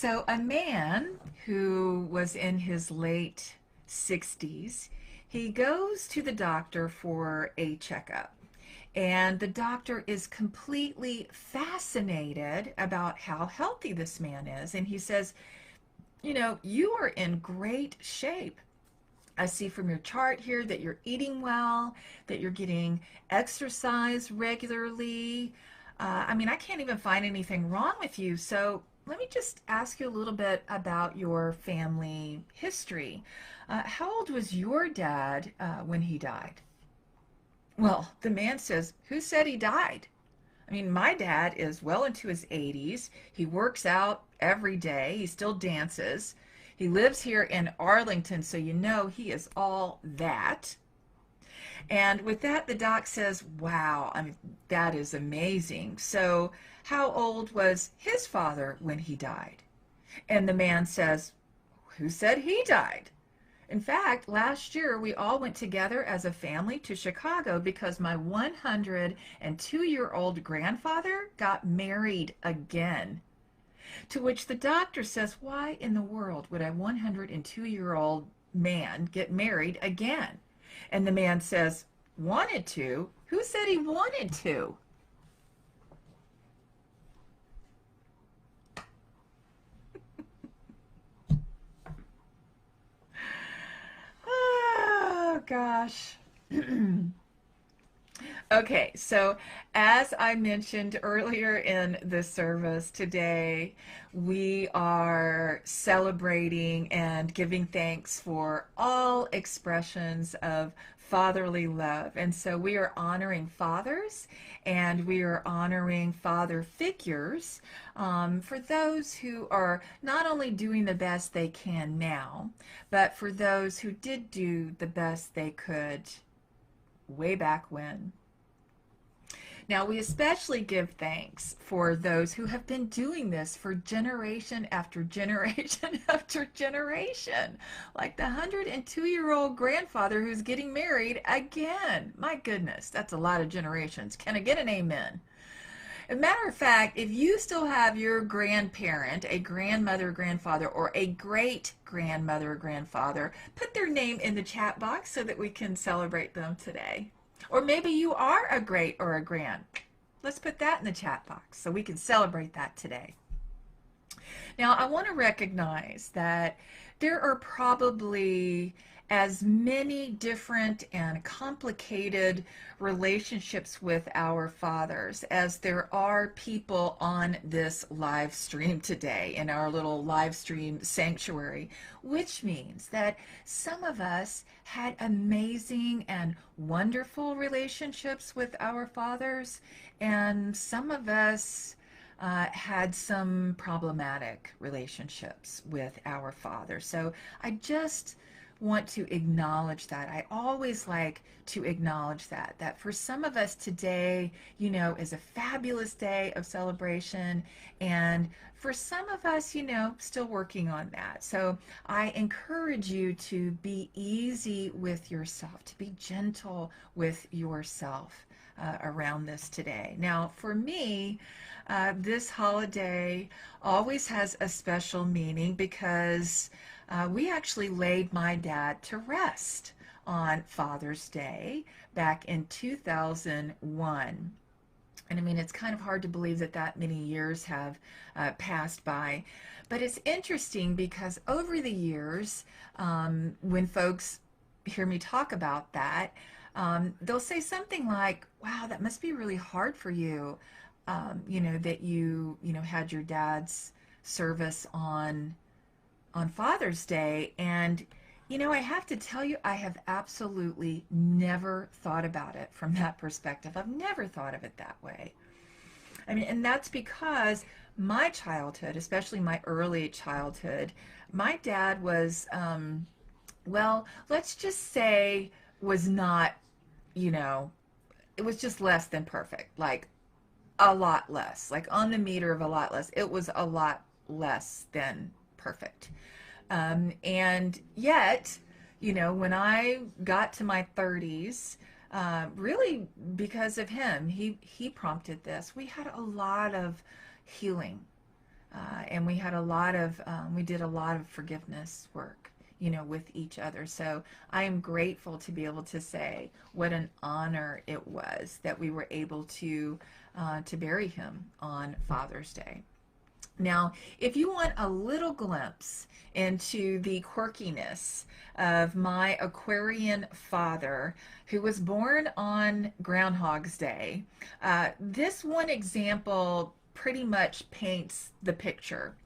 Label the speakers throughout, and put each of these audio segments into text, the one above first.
Speaker 1: So a man who was in his late 60s, he goes to the doctor for a checkup. And the doctor is completely fascinated about how healthy this man is. And he says, you are in great shape. I see from your chart here that you're eating well, that you're getting exercise regularly. I can't even find anything wrong with you. So let me just ask you a little bit about your family history. How old was your dad when he died? Well, the man says, who said he died? My dad is well into his 80s. He works out every day. He still dances. He lives here in Arlington, so he is all that. And with that, the doc says, wow, that is amazing. So, how old was his father when he died? And the man says, who said he died? In fact, last year we all went together as a family to Chicago because my 102-year-old grandfather got married again. To which the doctor says, why in the world would a 102-year-old man get married again? And the man says, wanted to? Who said he wanted to? Oh, gosh. Okay, so as I mentioned earlier in the service today, we are celebrating and giving thanks for all expressions of fatherly love. And so we are honoring fathers and we are honoring father figures for those who are not only doing the best they can now, but for those who did do the best they could way back when. Now, we especially give thanks for those who have been doing this for generation after generation after generation, like the 102-year-old grandfather who's getting married again. My goodness, that's a lot of generations. Can I get an amen? As a matter of fact, if you still have your grandparent, a grandmother, grandfather, or a great grandmother or grandfather, put their name in the chat box so that we can celebrate them today. Or maybe you are a great or a grand. Let's put that in the chat box so we can celebrate that today. Now, I want to recognize that there are probably as many different and complicated relationships with our fathers as there are people on this live stream today in our little live stream sanctuary, which means that some of us had amazing and wonderful relationships with our fathers, and some of us had some problematic relationships with our father. So I just want to acknowledge that. I always like to acknowledge that for some of us today, is a fabulous day of celebration. And for some of us, still working on that. So I encourage you to be easy with yourself, to be gentle with yourself around this today. Now, for me, this holiday always has a special meaning because we actually laid my dad to rest on Father's Day back in 2001. And it's kind of hard to believe that many years have passed by. But it's interesting because over the years, when folks hear me talk about that, they'll say something like, wow, that must be really hard for you, that you had your dad's service on Father's Day. And I have to tell you, I have absolutely never thought about it from that perspective. I've never thought of it that way. And that's because my childhood, especially my early childhood, my dad was, well, let's just say was not, it was just less than perfect, like a lot less, like on the meter of a lot less. It was a lot less than perfect. And yet, when I got to my 30s, really because of him, he prompted this. We had a lot of healing And we had a lot of, we did a lot of forgiveness work, you know, with each other. So I am grateful to be able to say what an honor it was that we were able to bury him on Father's Day. Now, if you want a little glimpse into the quirkiness of my Aquarian father, who was born on Groundhog's Day, this one example pretty much paints the picture.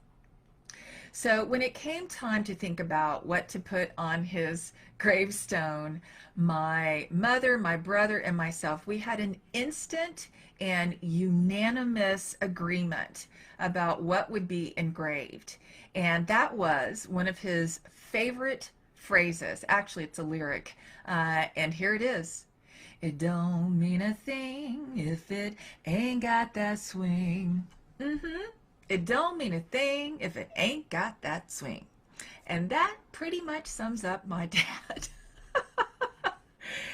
Speaker 1: So when it came time to think about what to put on his gravestone, my mother, my brother, and myself, we had an instant and unanimous agreement about what would be engraved. And that was one of his favorite phrases. Actually, it's a lyric. And here it is. It don't mean a thing if it ain't got that swing. Mm-hmm. It don't mean a thing if it ain't got that swing. And that pretty much sums up my dad.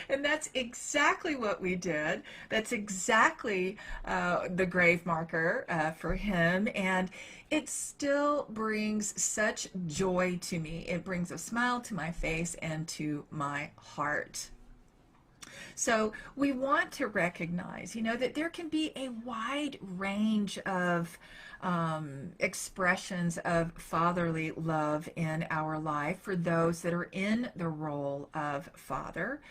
Speaker 1: And that's exactly what we did. That's exactly the grave marker for him. And it still brings such joy to me. It brings a smile to my face and to my heart. So we want to recognize, you know, that there can be a wide range of expressions of fatherly love in our life for those that are in the role of father.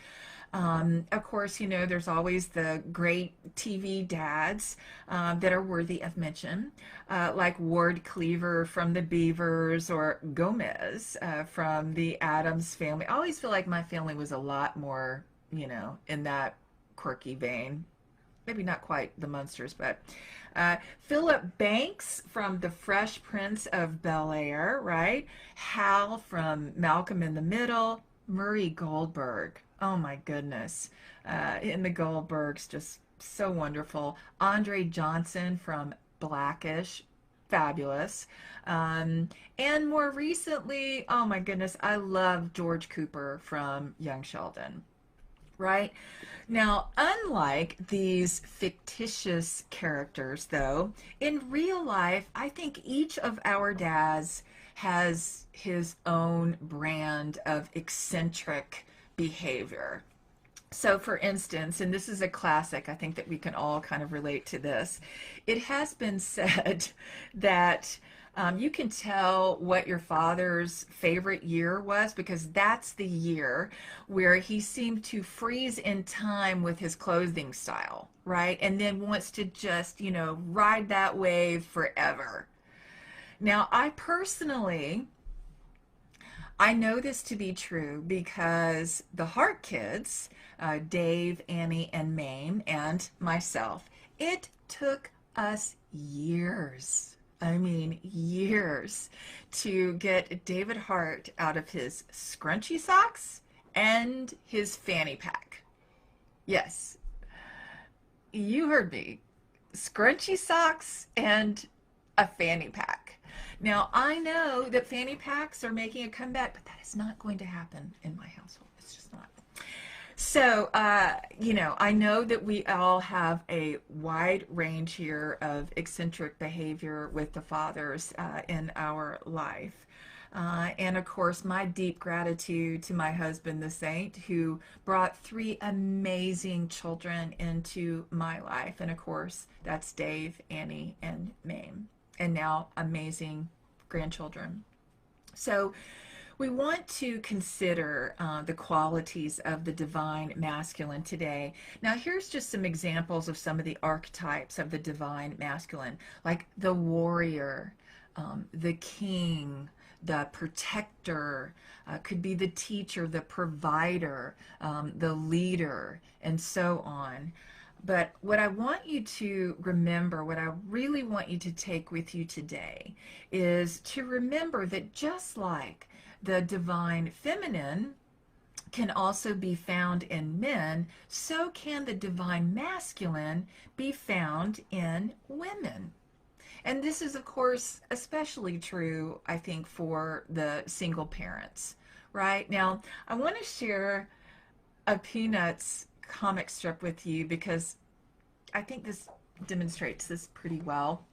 Speaker 1: Of course, you know, there's always the great TV dads that are worthy of mention, like Ward Cleaver from the Beavers or Gomez from the Addams Family. I always feel like my family was a lot more, you know, in that quirky vein. Maybe not quite the Munsters, but Philip Banks from The Fresh Prince of Bel-Air, right? Hal from Malcolm in the Middle, Murray Goldberg. Oh my goodness. In the Goldbergs, just so wonderful. Andre Johnson from Blackish, fabulous. And more recently, oh my goodness, I love George Cooper from Young Sheldon. Right? Now, unlike these fictitious characters, though, in real life, I think each of our dads has his own brand of eccentric behavior. So, for instance, and this is a classic, I think that we can all kind of relate to this. It has been said that you can tell what your father's favorite year was because that's the year where he seemed to freeze in time with his clothing style, right? And then wants to just, you know, ride that wave forever. Now, I know this to be true because the Hart kids, Dave, Annie, and Mame, and myself, it took us years. I mean, years to get David Hart out of his scrunchy socks and his fanny pack. Yes, you heard me. Scrunchy socks and a fanny pack. Now, I know that fanny packs are making a comeback, but that is not going to happen in my household. It's just not. So, you know, I know that we all have a wide range here of eccentric behavior with the fathers in our life. And of course, my deep gratitude to my husband, the saint, who brought 3 amazing children into my life. And of course, that's Dave, Annie, and Mame. And now amazing grandchildren. So we want to consider the qualities of the divine masculine today. Now, here's just some examples of some of the archetypes of the divine masculine, like the warrior, the king, the protector, could be the teacher, the provider, the leader, and so on. But what I want you to remember, what I really want you to take with you today, is to remember that just like the divine feminine can also be found in men, so can the divine masculine be found in women. And this is, of course, especially true, I think, for the single parents, right? Now, I want to share a Peanuts comic strip with you because I think this demonstrates this pretty well.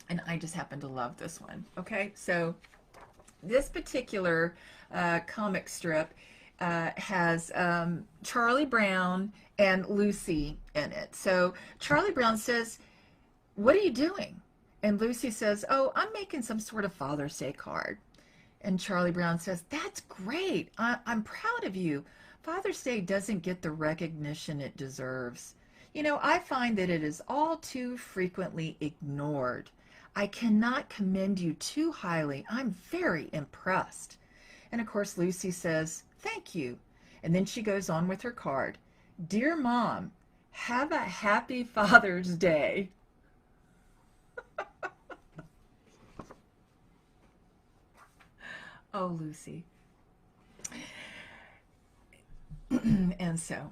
Speaker 1: And I just happen to love this one. Okay, so this particular comic strip has Charlie Brown and Lucy in it. So Charlie Brown says, "What are you doing?" And Lucy says, "Oh, I'm making some sort of Father's Day card." And Charlie Brown says, "That's great. I'm proud of you. Father's Day doesn't get the recognition it deserves. You know, I find that it is all too frequently ignored. I cannot commend you too highly. I'm very impressed." And of course, Lucy says, "Thank you." And then she goes on with her card. "Dear Mom, have a happy Father's Day." Oh, Lucy. And so,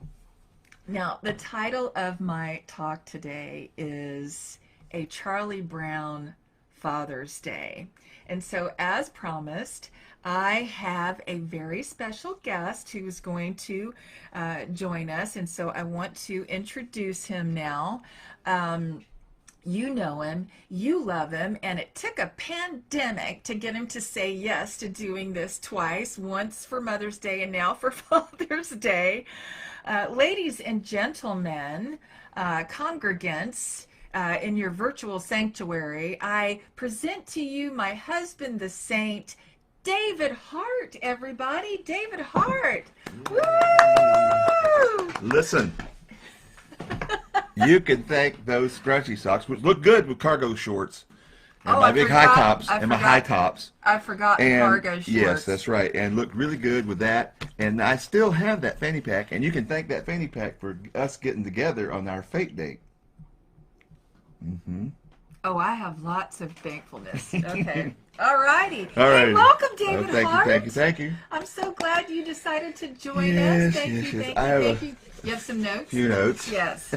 Speaker 1: now the title of my talk today is A Charlie Brown Father's Day. And so, as promised, I have a very special guest who is going to join us. And so I want to introduce him now. You know him, you love him, and it took a pandemic to get him to say yes to doing this twice, once for Mother's Day and now for Father's Day. Ladies and gentlemen, congregants in your virtual sanctuary, I present to you my husband, the saint, David Hart, everybody. David Hart. Woo!
Speaker 2: Listen. You can thank those scrunchy socks, which look good with cargo shorts, and my big high tops, and my high tops.
Speaker 1: I forgot cargo shorts.
Speaker 2: Yes, that's right, and look really good with that. And I still have that fanny pack, and you can thank that fanny pack for us getting together on our fake date.
Speaker 1: Oh, I have lots of thankfulness. Okay. All righty.
Speaker 2: All right.
Speaker 1: Hey, welcome, David Hart.
Speaker 2: Thank you.
Speaker 1: I'm so glad you decided to join us. Thank you. You have some notes?
Speaker 2: Few notes.
Speaker 1: Yes.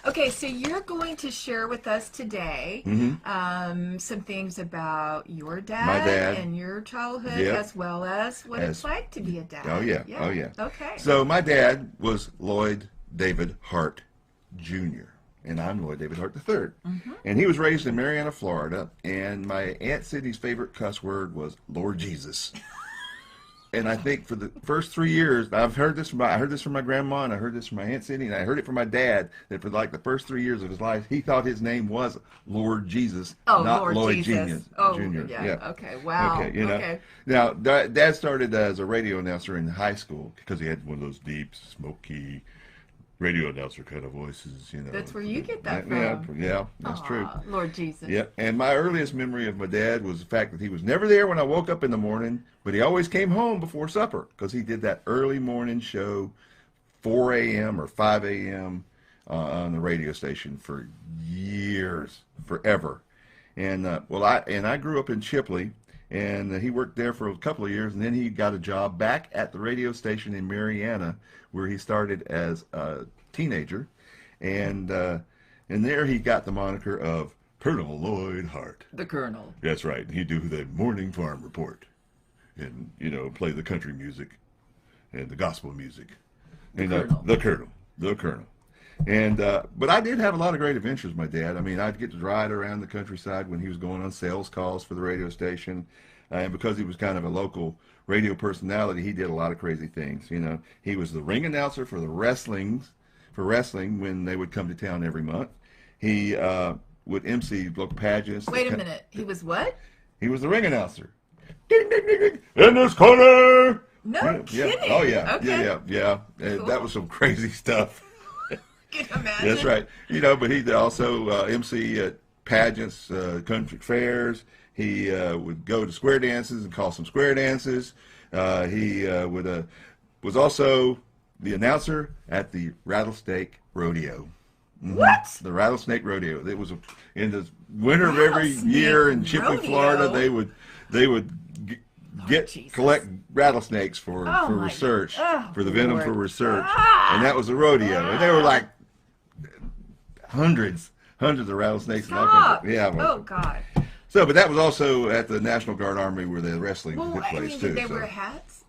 Speaker 1: Okay, so you're going to share with us today some things about your dad,
Speaker 2: my dad,
Speaker 1: and your childhood, as well as what it's like to be a dad.
Speaker 2: Oh, yeah. Oh, yeah.
Speaker 1: Okay.
Speaker 2: So my dad was Lloyd David Hart, Jr., and I'm Lloyd David Hart III. And he was raised in Marianna, Florida, and my Aunt Sydney's favorite cuss word was Lord Jesus. And I think for the first 3 years, I heard this from my grandma, and I heard this from my Aunt Sydney, and I heard it from my dad, that for like the first 3 years of his life, he thought his name was Lord Jesus, not
Speaker 1: Lord
Speaker 2: Lloyd
Speaker 1: Jesus.
Speaker 2: Jr.
Speaker 1: Yeah. Okay. Wow.
Speaker 2: Okay. You know. Now, Dad started as a radio announcer in high school because he had one of those deep, smoky radio announcer kind of voices, you know.
Speaker 1: That's where you get that from.
Speaker 2: Yeah, that's true.
Speaker 1: Lord Jesus.
Speaker 2: Yeah, and my earliest memory of my dad was the fact that he was never there when I woke up in the morning, but he always came home before supper because he did that early morning show, 4 a.m. or 5 a.m. On the radio station for years, forever. And I grew up in Chipley, and he worked there for a couple of years, and then he got a job back at the radio station in Marianna, where he started as a teenager, and there he got the moniker of Colonel Lloyd Hart.
Speaker 1: The Colonel.
Speaker 2: That's right. He'd do the morning farm report, and play the country music, and the gospel music, the Colonel. And but I did have a lot of great adventures with my dad. I mean, I'd get to ride around the countryside when he was going on sales calls for the radio station, and because he was kind of a local radio personality, he did a lot of crazy things. He was the ring announcer for the wrestling when they would come to town every month. He would MC local pageants.
Speaker 1: Wait a minute. He was what?
Speaker 2: He was the ring announcer. Ding, ding, ding, ding. In this corner.
Speaker 1: No kidding.
Speaker 2: Oh yeah.
Speaker 1: Okay.
Speaker 2: Yeah.
Speaker 1: Cool.
Speaker 2: That was some crazy stuff.
Speaker 1: Can you imagine?
Speaker 2: That's right. But he also MC at pageants, country fairs. He would go to square dances and call some square dances. He was also the announcer at the Rattlesnake Rodeo.
Speaker 1: What?
Speaker 2: The Rattlesnake Rodeo. It was in the winter of every year in Chipley, Florida. They would collect rattlesnakes for research, for the venom for research, and that was a rodeo. And there were like hundreds of rattlesnakes.
Speaker 1: Stop.
Speaker 2: In that country. Yeah.
Speaker 1: Oh God.
Speaker 2: So, but that was also at the National Guard Army where the wrestling took place too.
Speaker 1: Did they wear hats?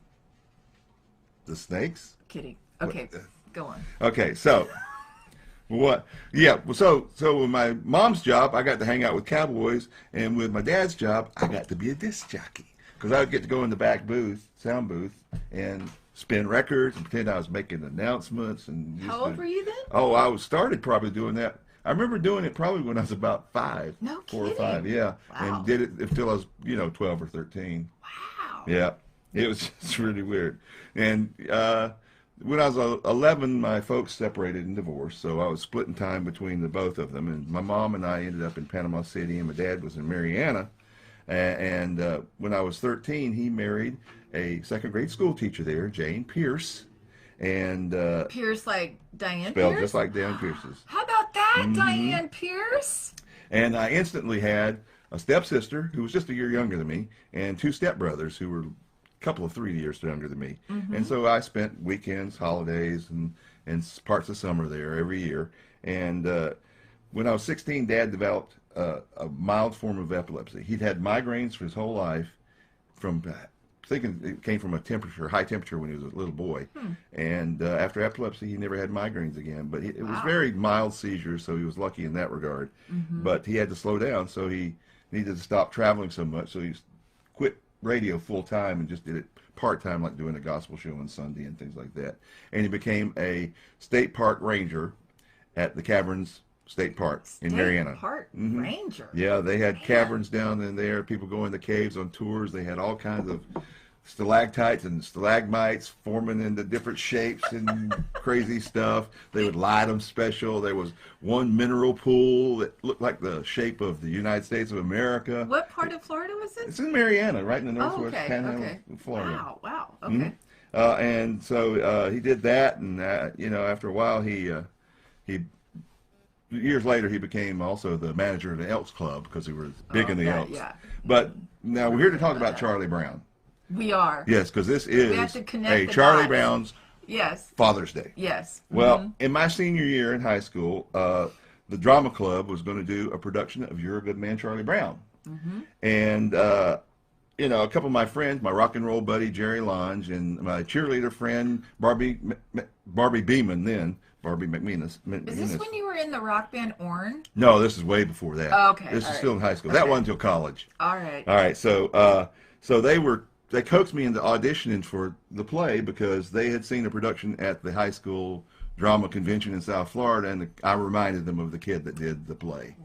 Speaker 2: The snakes?
Speaker 1: Kidding. Okay, go on.
Speaker 2: Okay, so What? Yeah. Well, so with my mom's job, I got to hang out with cowboys, and with my dad's job, I got to be a disc jockey because I would get to go in the back booth, sound booth, and spin records and pretend I was making announcements and
Speaker 1: How old were you then?
Speaker 2: Oh, I was started probably doing that. I remember doing it probably when I was about five,
Speaker 1: No
Speaker 2: 4 or 5,
Speaker 1: kidding.
Speaker 2: yeah,
Speaker 1: Wow.
Speaker 2: and did it until I was 12 or 13.
Speaker 1: Wow.
Speaker 2: Yeah, it was just really weird. And when I was 11, my folks separated and divorced, so I was splitting time between the both of them. And my mom and I ended up in Panama City, and my dad was in Mariana. And when I was 13, he married a second grade school teacher there, Jane Pierce, and
Speaker 1: Pierce, like Diane
Speaker 2: spelled
Speaker 1: Pierce?
Speaker 2: just like Dan Pierce's.
Speaker 1: How about that,
Speaker 2: Hmm.
Speaker 1: Diane Pierce?
Speaker 2: And I instantly had a stepsister who was just a year younger than me, and two stepbrothers who were a couple of 3 years younger than me. And so I spent weekends, holidays, and parts of summer there every year. And when I was 16, Dad developed a mild form of epilepsy. He'd had migraines for his whole life from thinking it came from a high temperature when he was a little boy. And after epilepsy, he never had migraines again. But it was
Speaker 1: Wow.
Speaker 2: very mild seizures, so he was lucky in that regard. But he had to slow down, so he needed to stop traveling so much. So he quit radio full time and just did it part time, like doing a gospel show on Sunday and things like that. And he became a state park ranger at the Caverns State Park in Mariana.
Speaker 1: Park
Speaker 2: Mhm.
Speaker 1: Ranger.
Speaker 2: Yeah, they had
Speaker 1: Man.
Speaker 2: caverns down in there. People go in the caves on tours. They had all kinds of stalactites and stalagmites forming into different shapes and crazy stuff. They would light them special. There was one mineral pool that looked like the shape of the United States of America.
Speaker 1: What part of Florida was it?
Speaker 2: It's in Mariana, right in the
Speaker 1: Oh,
Speaker 2: northwest
Speaker 1: okay,
Speaker 2: panhandle
Speaker 1: okay.
Speaker 2: of Florida.
Speaker 1: Wow, wow,
Speaker 2: Mhm.
Speaker 1: okay.
Speaker 2: And so he did that, and after a while, he years later he became also the manager of the Elks Club because he was big
Speaker 1: Oh,
Speaker 2: in the
Speaker 1: that-
Speaker 2: Elks.
Speaker 1: yeah.
Speaker 2: But now we're here to talk about Charlie Brown.
Speaker 1: We are.
Speaker 2: Yes, because this
Speaker 1: have
Speaker 2: is
Speaker 1: to connect
Speaker 2: a
Speaker 1: the
Speaker 2: Charlie
Speaker 1: dots.
Speaker 2: Brown's
Speaker 1: Yes,
Speaker 2: Father's Day.
Speaker 1: yes.
Speaker 2: Well, in my senior year in high school, the drama club was going to do a production of You're a Good Man, Charlie Brown. And a couple of my friends, my rock and roll buddy Jerry Lange, and my cheerleader friend Barbie Beeman, then Barbie McManus.
Speaker 1: Is this when you were in the rock band Orn?
Speaker 2: No, this is way before that.
Speaker 1: Oh, okay,
Speaker 2: This
Speaker 1: all
Speaker 2: is
Speaker 1: right.
Speaker 2: still in high school. That
Speaker 1: Okay.
Speaker 2: wasn't until college.
Speaker 1: All right.
Speaker 2: All right, so they coaxed me into auditioning for the play because they had seen a production at the high school drama convention in South Florida, and I reminded them of the kid that did the play,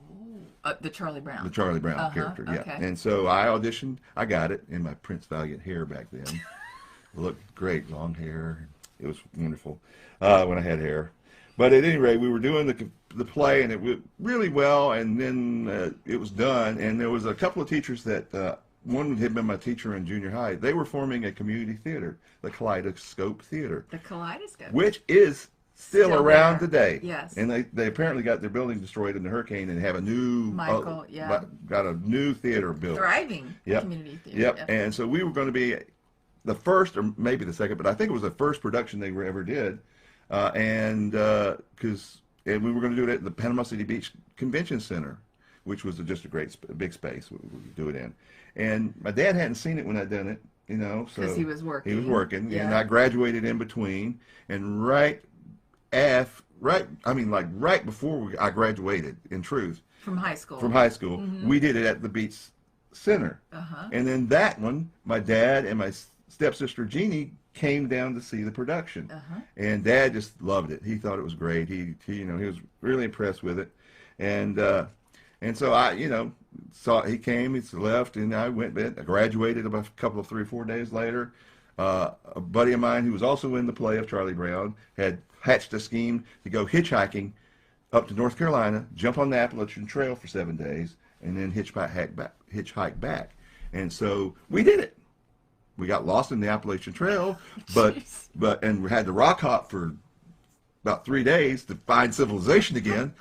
Speaker 1: The Charlie Brown.
Speaker 2: the Charlie Brown
Speaker 1: Uh-huh,
Speaker 2: character. Yeah,
Speaker 1: okay.
Speaker 2: and so I auditioned. I got it in my Prince Valiant hair back then. It looked great, long hair. It was wonderful when I had hair. But at any rate, we were doing the play, and it went really well. And then it was done, and there was a couple of teachers that one had been my teacher in junior high. They were forming a community theater, the Kaleidoscope Theater,
Speaker 1: The Kaleidoscope.
Speaker 2: which is still around
Speaker 1: there.
Speaker 2: today.
Speaker 1: Yes.
Speaker 2: And they apparently got their building destroyed in the hurricane and have a new
Speaker 1: Michael, yeah.
Speaker 2: got a new theater built.
Speaker 1: Thriving
Speaker 2: Yep.
Speaker 1: community theater.
Speaker 2: Yep.
Speaker 1: Yeah.
Speaker 2: And so we were going to be the first, or maybe the second, but I think it was the first production they ever did. And we were going to do it at the Panama City Beach Convention Center, which was just a big space we could do it in. And my dad hadn't seen it when I'd done it, so
Speaker 1: 'Cause he was working.
Speaker 2: He was working,
Speaker 1: Yeah.
Speaker 2: and I graduated in between, and right before I graduated, in truth,
Speaker 1: From high school.
Speaker 2: from high school, we did it at the Beach Center.
Speaker 1: Uh-huh.
Speaker 2: And then that one, my dad and my stepsister Jeannie came down to see the production.
Speaker 1: Uh-huh.
Speaker 2: And Dad just loved it. He thought it was great. He was really impressed with it. And so I saw he came, he left, and I went. I graduated about a couple of 3 or 4 days later. A buddy of mine who was also in the play of Charlie Brown had hatched a scheme to go hitchhiking up to North Carolina, jump on the Appalachian Trail for 7 days, and then hitchhike back. And so we did it. We got lost in the Appalachian Trail, and we had to rock hop for about 3 days to find civilization again.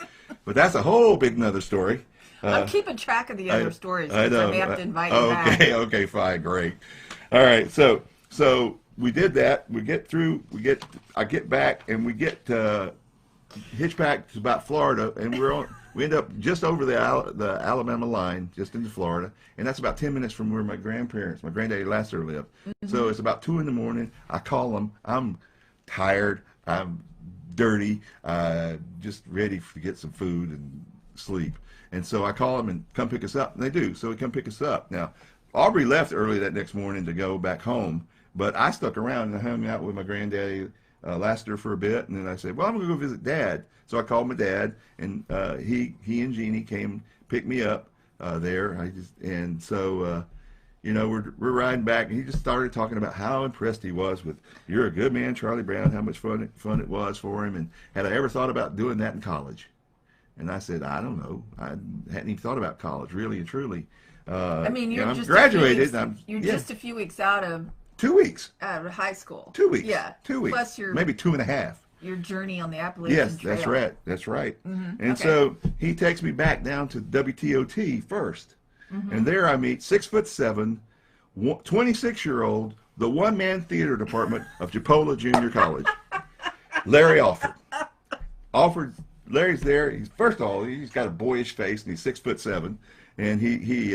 Speaker 2: But that's a whole big nother story.
Speaker 1: I'm keeping track of the other stories.
Speaker 2: I
Speaker 1: 'Cause
Speaker 2: know.
Speaker 1: I may have to invite you back.
Speaker 2: Okay, fine, great. All right, so we did that. I get back, and we get hitchback to about Florida, and we end up just over the Alabama line, just into Florida, and that's about 10 minutes from where my granddaddy Lasser lived. So it's about 2 in the morning. I call them. I'm tired. I'm dirty, just ready to get some food and sleep. And so I call them and come pick us up, and they do. So they come pick us up. Now, Aubrey left early that next morning to go back home, but I stuck around and hung out with my granddaddy, Lassiter, for a bit, and then I said, well, I'm going to go visit Dad. So I called my dad, and he and Jeannie came pick me up there. You know, we're riding back, and he just started talking about how impressed he was with "You're a Good Man, Charlie Brown," how much fun it was for him, and had I ever thought about doing that in college? And I said, I don't know. I hadn't even thought about college, really and truly.
Speaker 1: I mean, you're
Speaker 2: I'm
Speaker 1: just
Speaker 2: graduated.
Speaker 1: just a few weeks out of
Speaker 2: 2 weeks.
Speaker 1: Out of high school.
Speaker 2: 2 weeks.
Speaker 1: Yeah.
Speaker 2: 2 weeks.
Speaker 1: Plus your
Speaker 2: maybe 2.5.
Speaker 1: Your journey on the Appalachian
Speaker 2: Yes,
Speaker 1: Trail.
Speaker 2: that's right. That's right.
Speaker 1: Mm-hmm.
Speaker 2: And
Speaker 1: Okay.
Speaker 2: so he takes me back down to WTOT first, and there I meet 6'7", 26-year-old, the one-man theater department of Chipola Junior College, Larry Alford. Larry's there. First of all, he's got a boyish face, and he's 6'7", and he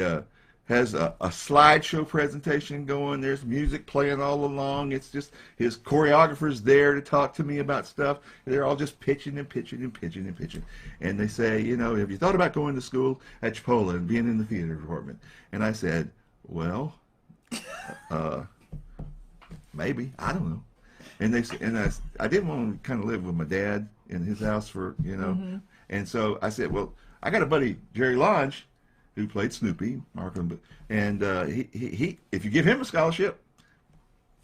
Speaker 2: has a slideshow presentation going. There's music playing all along. It's just his choreographer's there to talk to me about stuff. They're all just pitching and pitching and pitching and pitching. And they say, you know, have you thought about going to school at Chipola and being in the theater department? And I said, well, maybe. I don't know. And I didn't want to kind of live with my dad in his house for, you know.
Speaker 1: Mm-hmm.
Speaker 2: And so I said, well, I got a buddy, Jerry Lange, who played Snoopy, and he if you give him a scholarship,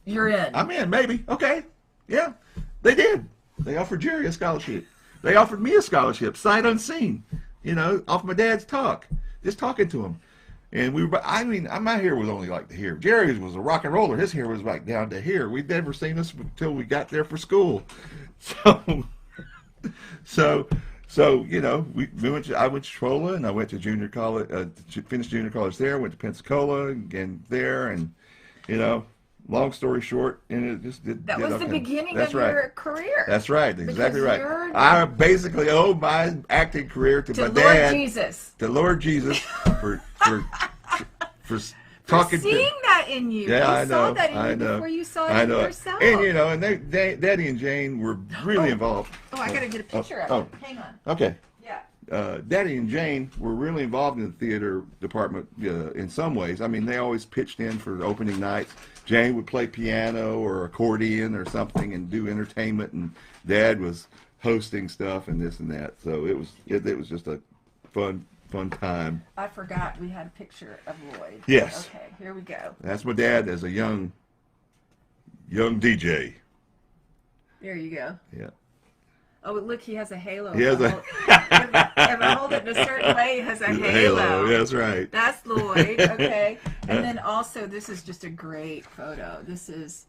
Speaker 1: You're in.
Speaker 2: I'm in, maybe. Okay. Yeah. They did. They offered Jerry a scholarship. They offered me a scholarship, sight unseen, you know, off my dad's talk, just talking to him. And I mean, my hair was only like the hair. Jerry's was a rock and roller. His hair was like down to here. We'd never seen this until we got there for school. So you know, I went to Trolla, and I went to junior college, finished junior college there. Went to Pensacola and there, and you know, long story short, and it just did.
Speaker 1: That was the beginning of
Speaker 2: right.
Speaker 1: your career.
Speaker 2: That's right, exactly
Speaker 1: Because
Speaker 2: right. I basically owe my acting career to my
Speaker 1: Lord
Speaker 2: dad,
Speaker 1: Jesus.
Speaker 2: to Lord Jesus, for
Speaker 1: For
Speaker 2: talking
Speaker 1: seeing that in you.
Speaker 2: Yeah,
Speaker 1: I
Speaker 2: I
Speaker 1: saw
Speaker 2: know,
Speaker 1: that in
Speaker 2: I
Speaker 1: you
Speaker 2: know,
Speaker 1: before you saw it
Speaker 2: I
Speaker 1: in
Speaker 2: know.
Speaker 1: yourself.
Speaker 2: And you know, and Daddy and Jane were really involved.
Speaker 1: Oh, I gotta get a picture of it. Hang on.
Speaker 2: Okay.
Speaker 1: Yeah.
Speaker 2: Daddy and Jane were really involved in the theater department in some ways. I mean, they always pitched in for the opening nights. Jane would play piano or accordion or something and do entertainment, and Dad was hosting stuff and this and that. So it was just a fun time.
Speaker 1: I forgot we had a picture of Lloyd.
Speaker 2: Yes.
Speaker 1: Okay, here we go.
Speaker 2: That's my dad as a young DJ.
Speaker 1: There you go.
Speaker 2: Yeah.
Speaker 1: Oh, look, he has a halo.
Speaker 2: He has
Speaker 1: if I hold it in a certain way, it has a halo.
Speaker 2: That's right.
Speaker 1: That's Lloyd. Okay. And then also, this is just a great photo. This is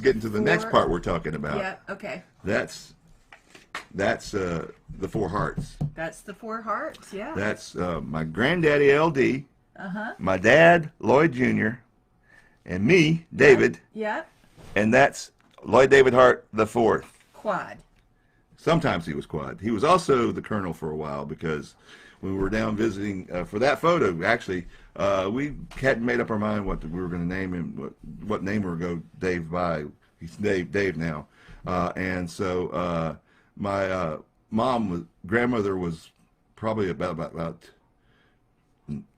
Speaker 2: getting to the next part we're talking about.
Speaker 1: Yeah. Okay.
Speaker 2: That's the Four Hearts.
Speaker 1: That's the Four Hearts. Yeah.
Speaker 2: That's my granddaddy LD,
Speaker 1: Uh-huh.
Speaker 2: my dad Lloyd Jr., and me David,
Speaker 1: Yeah.
Speaker 2: and that's Lloyd David Hart the fourth.
Speaker 1: Quad.
Speaker 2: Sometimes he was quad. He was also the colonel for a while, because when we were down visiting for that photo, actually, we hadn't made up our mind what we were going to name him, what name we were going to go Dave by. He's Dave now, and so my grandmother was probably about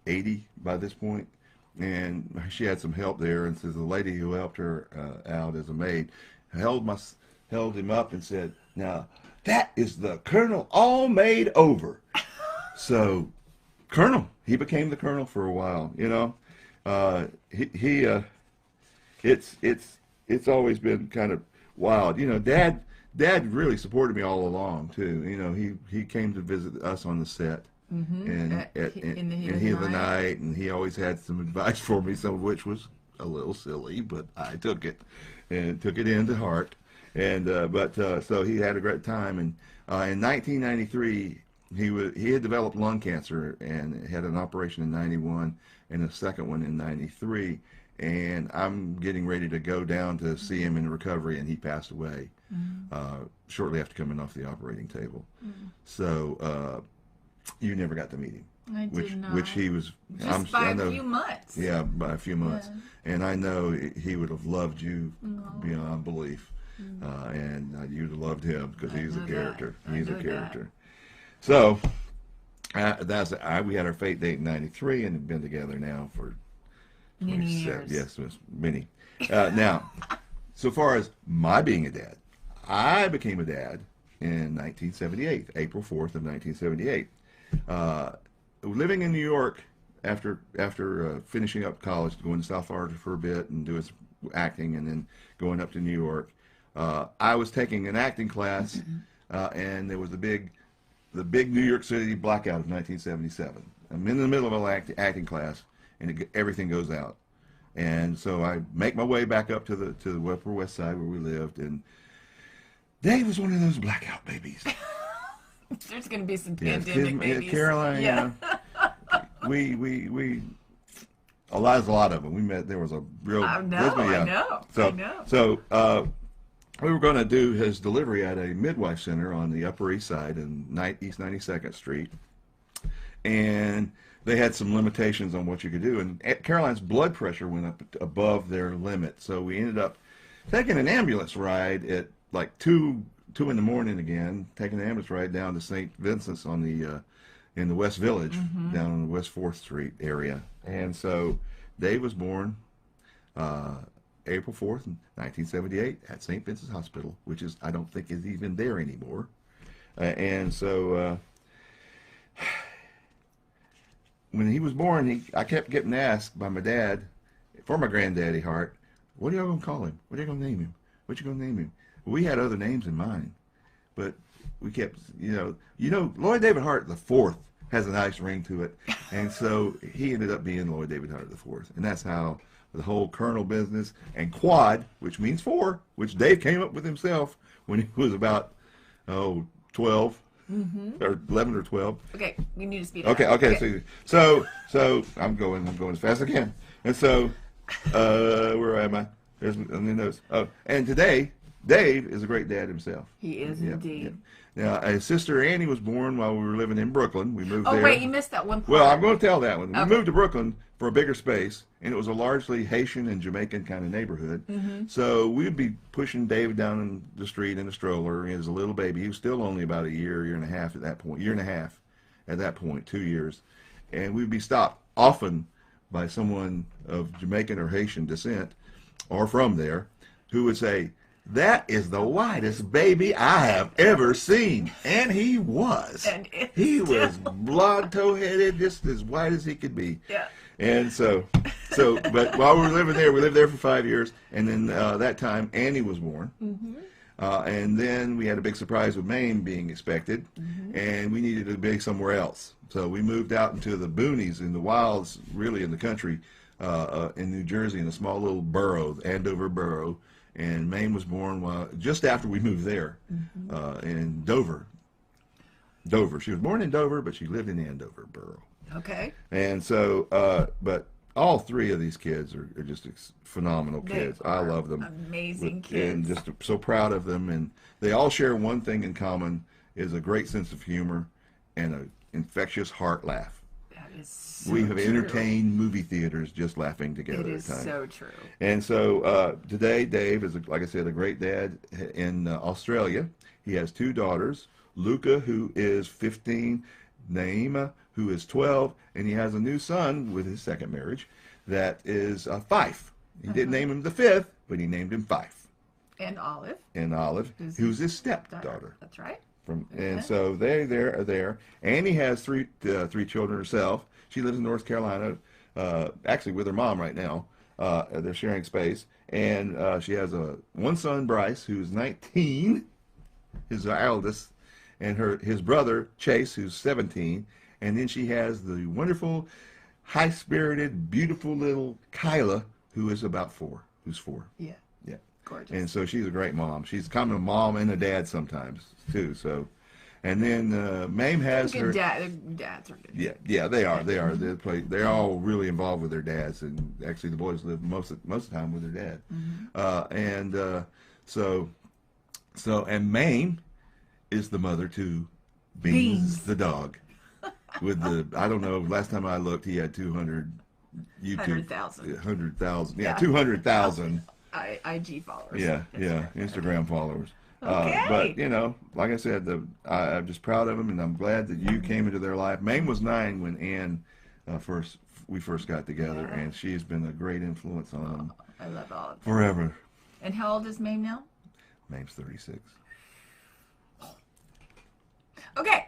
Speaker 2: 80 by this point, and she had some help there, and so the lady who helped her out as a maid held him up and said, "Now that is the colonel all made over." So colonel, he became the colonel for a while, you know. It's always been kind of wild, you know. Dad really supported me all along too. You know, he came to visit us on the set, and in the heat of the night, and he always had some advice for me, some of which was a little silly, but I took it into heart. And so he had a great time. And in 1993, he had developed lung cancer and had an operation in 91 and a second one in 93. And I'm getting ready to go down to see him in recovery, and he passed away shortly after coming off the operating table. So you never got to meet him.
Speaker 1: I did not.
Speaker 2: Which he was
Speaker 1: just by a few months.
Speaker 2: Yeah, by a few months. Yeah. And I know he would have loved you beyond belief. and you'd have loved him because
Speaker 1: I
Speaker 2: he's a
Speaker 1: know
Speaker 2: character.
Speaker 1: that. I
Speaker 2: He's a
Speaker 1: know
Speaker 2: character. So we had our fate date in '93 and have been together now for
Speaker 1: Many
Speaker 2: 27
Speaker 1: years.
Speaker 2: Yes, many. Now, so far as my being a dad, I became a dad in 1978, April 4th of 1978. Living in New York after finishing up college, going to South Florida for a bit and doing some acting, and then going up to New York. I was taking an acting class, and there was the big New York City blackout of 1977. I'm in the middle of an acting class, and everything goes out. And so I make my way back up to the Upper West Side where we lived, and Dave was one of those blackout babies.
Speaker 1: There's going to be some
Speaker 2: Yes,
Speaker 1: pandemic babies.
Speaker 2: Caroline,
Speaker 1: Yeah.
Speaker 2: we a lot of them. We met. There was a real.
Speaker 1: I know. I know.
Speaker 2: So
Speaker 1: I know.
Speaker 2: so we were going to do his delivery at a midwife center on the Upper East Side in East 92nd Street, and they had some limitations on what you could do. And Caroline's blood pressure went up above their limit, so we ended up taking an ambulance ride at like two in the morning again, taking an ambulance ride down to St. Vincent's on the in the West Village, down on the West 4th Street area. And so Dave was born April 4th, 1978 at St. Vincent's Hospital, which is, I don't think is even there anymore. And so when he was born, I kept getting asked by my dad, for my granddaddy heart, what are y'all going to call him? What are you going to name him? What you going to name him? We had other names in mind, but we kept, Lloyd David Hart the fourth has a nice ring to it, and so he ended up being Lloyd David Hart the fourth, and that's how the whole Colonel business and Quad, which means four, which Dave came up with himself when he was about 12 or 11 or 12.
Speaker 1: Okay, we need to speed up.
Speaker 2: Okay. So I'm going as fast as I can, and so where am I? There's on the notes. Oh, and today Dave is a great dad himself.
Speaker 1: He is indeed.
Speaker 2: Now, his sister Annie was born while we were living in Brooklyn. We moved there.
Speaker 1: Oh, wait, you missed that one part.
Speaker 2: Well, I'm going to tell that one.
Speaker 1: Okay.
Speaker 2: We moved to Brooklyn for a bigger space, and it was a largely Haitian and Jamaican kind of neighborhood. So we would be pushing David down the street in a stroller. He was a little baby. He was still only about a year and a half at that point. 2 years. And we'd be stopped often by someone of Jamaican or Haitian descent, or from there, who would say, "That is the whitest baby I have ever seen." And he was.
Speaker 1: And
Speaker 2: He was blonde, toe-headed, just as white as he could be.
Speaker 1: Yeah.
Speaker 2: And but while we were living there, we lived there for 5 years, and then that time Annie was born. And then we had a big surprise with Maine being expected, and we needed to be somewhere else. So we moved out into the boonies, in the wilds, really in the country, in New Jersey, in a small little borough, Andover Borough. And Maine was born just after we moved there, in Dover. She was born in Dover, but she lived in Andover Borough.
Speaker 1: Okay.
Speaker 2: And so, but all three of these kids are just phenomenal kids. I love them.
Speaker 1: Amazing kids.
Speaker 2: And just so proud of them. And they all share one thing in common, is a great sense of humor and an infectious heart laugh.
Speaker 1: That is so
Speaker 2: We have
Speaker 1: true.
Speaker 2: entertained movie theaters just laughing together
Speaker 1: It is
Speaker 2: at times.
Speaker 1: so true.
Speaker 2: And so today, Dave is, like I said, a great dad in Australia. He has two daughters, Luca, who is 15, Naima, who is 12, and he has a new son with his second marriage that is Fife. He didn't name him the fifth, but he named him Fife.
Speaker 1: And Olive.
Speaker 2: And Olive, who's his stepdaughter.
Speaker 1: That's right.
Speaker 2: And so they are there. Annie has three children herself. She lives in North Carolina, actually with her mom right now. They're sharing space, and she has one son, Bryce, who's 19, his eldest, and his brother Chase, who's 17, and then she has the wonderful, high-spirited, beautiful little Kyla, who is about 4. Who's 4?
Speaker 1: Yeah.
Speaker 2: Yeah.
Speaker 1: Gorgeous.
Speaker 2: And so she's a great mom. She's kind of a mom and a dad sometimes too. So, and then Mame has
Speaker 1: good
Speaker 2: her.
Speaker 1: dads are good.
Speaker 2: Yeah, they are. They're all really involved with their dads, and actually the boys live most of the time with their dad. And and Mame is the mother to Beans the dog. With I don't know, last time I looked, he had 200 YouTube.
Speaker 1: 100,000.
Speaker 2: 100,000. Yeah, 200,000
Speaker 1: IG followers.
Speaker 2: Yeah,
Speaker 1: That's
Speaker 2: yeah,
Speaker 1: right.
Speaker 2: Instagram followers.
Speaker 1: Okay.
Speaker 2: But you know, like I said, I'm just proud of them, and I'm glad that you came into their life. Mame was 9 when Ann we first got together,
Speaker 1: Yeah.
Speaker 2: and she's been a great influence on them
Speaker 1: I love all of them.
Speaker 2: forever.
Speaker 1: And how old is Mame now?
Speaker 2: Mame's 36.
Speaker 1: Okay.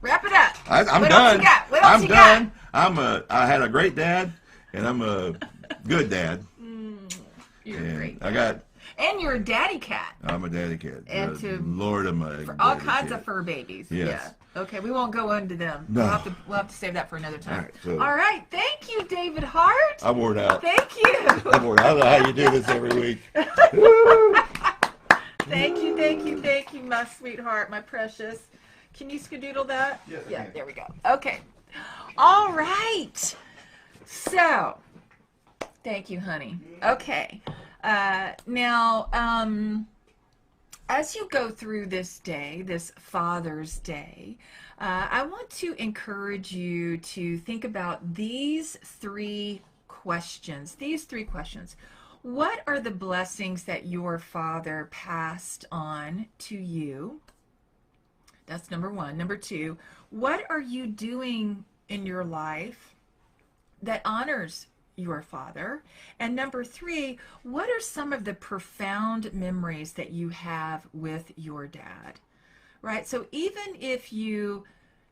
Speaker 1: Wrap it up.
Speaker 2: I'm
Speaker 1: What
Speaker 2: done.
Speaker 1: else you got? What else
Speaker 2: I'm
Speaker 1: you
Speaker 2: done. I had a great dad, and I'm a good dad.
Speaker 1: You're
Speaker 2: And
Speaker 1: great.
Speaker 2: I got.
Speaker 1: And you're a daddy cat.
Speaker 2: I'm a daddy kid.
Speaker 1: And
Speaker 2: Lord, am I
Speaker 1: for all
Speaker 2: daddy
Speaker 1: kinds
Speaker 2: kid.
Speaker 1: of fur babies.
Speaker 2: Yes.
Speaker 1: Yeah. Okay, we won't go into them.
Speaker 2: No.
Speaker 1: We'll have to save that for another time.
Speaker 2: All right, so-
Speaker 1: All right. Thank you, David Hart.
Speaker 2: I wore it out.
Speaker 1: Thank you.
Speaker 2: I don't know how you do this every week.
Speaker 1: Thank you, my sweetheart, my precious. Can you skadoodle that?
Speaker 2: Yes, I
Speaker 1: Yeah,
Speaker 2: can.
Speaker 1: there we go. Okay. All right. So, thank you, honey. Okay. Now, as you go through this day, this Father's Day, I want to encourage you to think about these three questions. What are the blessings that your father passed on to you? That's number one. Number two, what are you doing in your life that honors your father? And number three, what are some of the profound memories that you have with your dad? Right? So even if you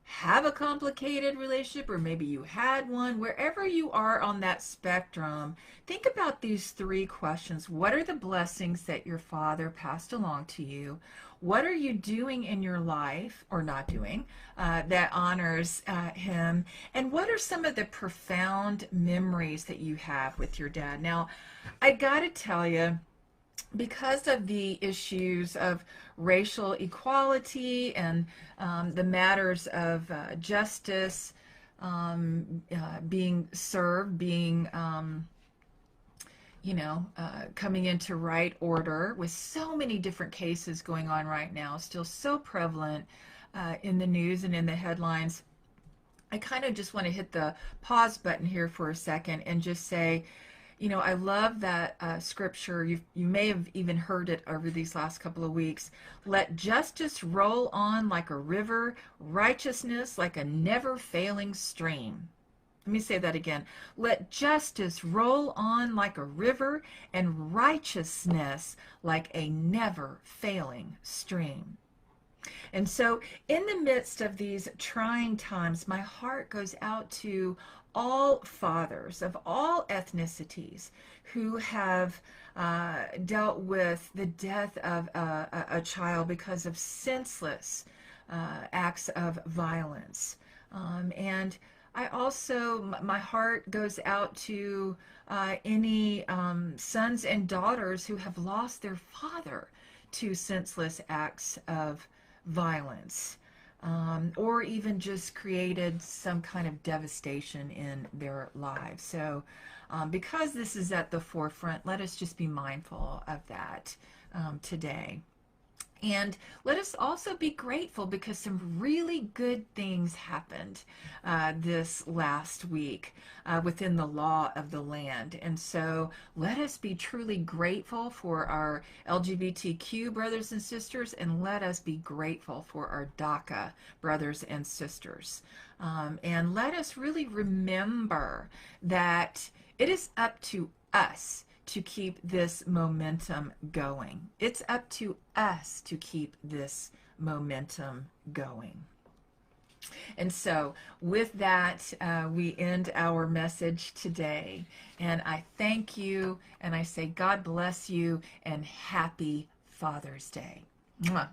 Speaker 1: have a complicated relationship, or maybe you had one, wherever you are on that spectrum, think about these three questions. What are the blessings that your father passed along to you? What are you doing in your life, or not doing, that honors him? And what are some of the profound memories that you have with your dad? Now, I gotta tell you, because of the issues of racial equality and the matters of justice being served, coming into right order, with so many different cases going on right now, still so prevalent in the news and in the headlines, I kind of just want to hit the pause button here for a second and just say, I love that scripture. You may have even heard it over these last couple of weeks. Let justice roll on like a river, righteousness like a never-failing stream. Let me say that again. Let justice roll on like a river, and righteousness like a never-failing stream. And so in the midst of these trying times, my heart goes out to all fathers of all ethnicities who have dealt with the death of a child because of senseless acts of violence. And I also, my heart goes out to any sons and daughters who have lost their father to senseless acts of violence, or even just created some kind of devastation in their lives. So because this is at the forefront, let us just be mindful of that today. And let us also be grateful because some really good things happened this last week within the law of the land. And so let us be truly grateful for our LGBTQ brothers and sisters, and let us be grateful for our DACA brothers and sisters. And let us really remember that it is up to us to keep this momentum going. It's up to us to keep this momentum going. And so with that, we end our message today. And I thank you, and I say God bless you, and happy Father's Day. Mwah.